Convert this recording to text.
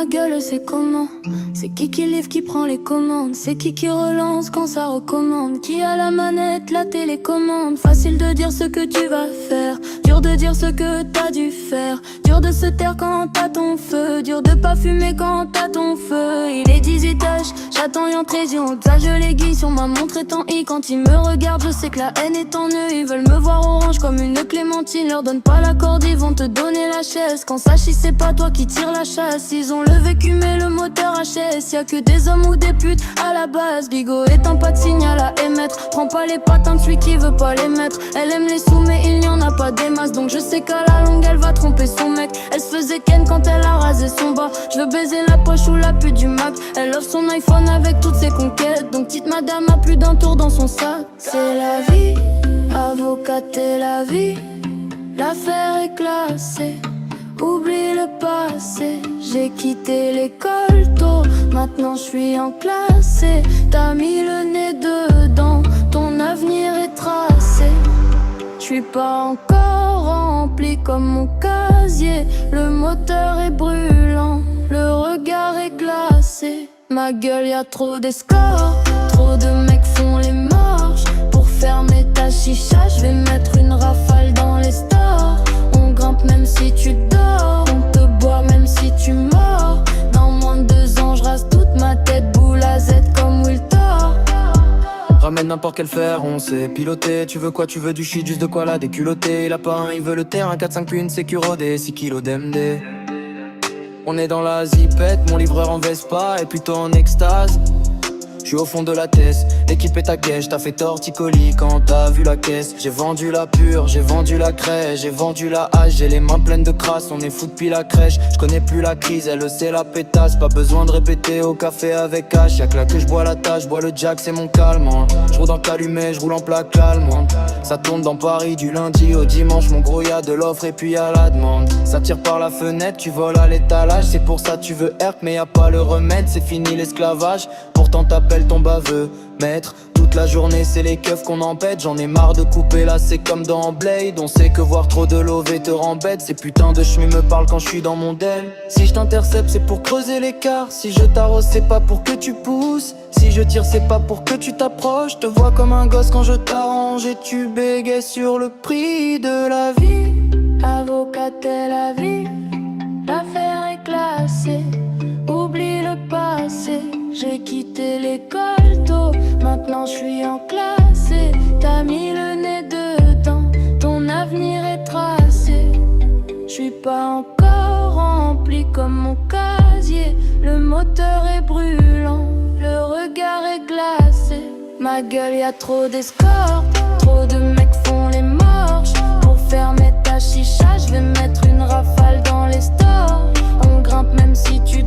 ma gueule, c'est comment? C'est qui livre, qui prend les commandes? C'est qui relance quand ça recommande? Qui a la manette, la télécommande? Facile de dire ce que tu vas faire, dur de dire ce que t'as dû faire. Dur de se taire quand t'as ton feu, dur de pas fumer quand t'as ton feu. Il est 18h, j'attends y entrer, j'ai honte, ça je l'aiguille sur ma montre est en I. Quand ils me regardent, je sais que la haine est en eux. Ils veulent me voir orange comme une clémentine. Leur donne pas la corde, ils vont te donner la chaise. Quand ça chie, c'est pas toi qui tire la chasse. Ils ont le vécu mais le moteur HS. Y'a que des hommes ou des putes à la base. Bigot étant pas de signal à émettre. Prends pas les patins de celui qui veut pas les mettre. Elle aime les sous mais il n'y en a pas des masses. Donc je sais qu'à la longue elle va tromper son mec. Elle se faisait ken quand elle a rasé son bas. Je veux baiser la poche ou la pute du Mac. Elle offre son iPhone avec toutes ses conquêtes. Donc petite madame a plus d'un tour dans son sac. C'est la vie, avocate et la vie. L'affaire est classée, oublie le passé. J'ai quitté l'école tôt, maintenant je suis en classe. T'as mis le nez dedans, ton avenir est tracé. Je suis pas encore rempli comme mon casier. Le moteur est brûlant, le regard est glacé. Ma gueule, y'a trop d'escorts, trop de mecs font les marches. Pour fermer ta chicha, je vais mettre une rafale dans les stores. On grimpe même si tu dors, on te boit même si tu mords. Dans moins de 2 ans, je rase toute ma tête, boule à Z comme Will Thor. Ramène n'importe quel fer, on sait piloter. Tu veux quoi, tu veux du shit, juste de quoi la déculotter. Il a pas un, il veut le terrain, 4-5 puis une sécu rodée, 6 kilos d'MD. On est dans la zipette, mon livreur en Vespa est plutôt en extase. J'suis au fond de la tête, l'équipe est à guèche. T'as fait torticolis quand t'as vu la caisse. J'ai vendu la pure, j'ai vendu la crèche. J'ai vendu la hache, j'ai les mains pleines de crasse. On est fou depuis la crèche, j'connais plus la crise. Elle c'est la pétasse, pas besoin de répéter au café avec H. Y'a que là que j'bois la tasse, j'bois le jack, c'est mon calme. J'roule dans le calumet, j'roule en plaque allemande. Ça tourne dans Paris du lundi au dimanche. Mon gros y'a de l'offre et puis y'a la demande. Ça tire par la fenêtre, tu voles à l'étalage. C'est pour ça tu veux herp mais y'a pas le remède. C'est fini l'esclavage, pourtant t'appelles ton baveux maître. Toute la journée c'est les keufs qu'on empête. J'en ai marre de couper là, c'est comme dans Blade. On sait que voir trop de lové te rend bête. Ces putains de chemis me parlent quand je suis dans mon del. Si je t'intercepte c'est pour creuser l'écart. Si je t'arrose c'est pas pour que tu pousses. Si je tire c'est pas pour que tu t'approches. Te vois comme un gosse quand je t'arrange. Et tu bégayes sur le prix de la vie. Avocate et la vie, l'affaire est classée. Oublie le passé, j'ai quitté l'école tôt. Maintenant je suis en classe et t'as mis le nez dedans. Ton avenir est tracé. Je suis pas encore rempli comme mon casier. Le moteur est brûlant, le regard est glacé. Ma gueule, y'a trop d'escorts, trop de mecs font les marches. Pour fermer ta chicha, je vais mettre une rafale dans les stores. On grimpe même si tu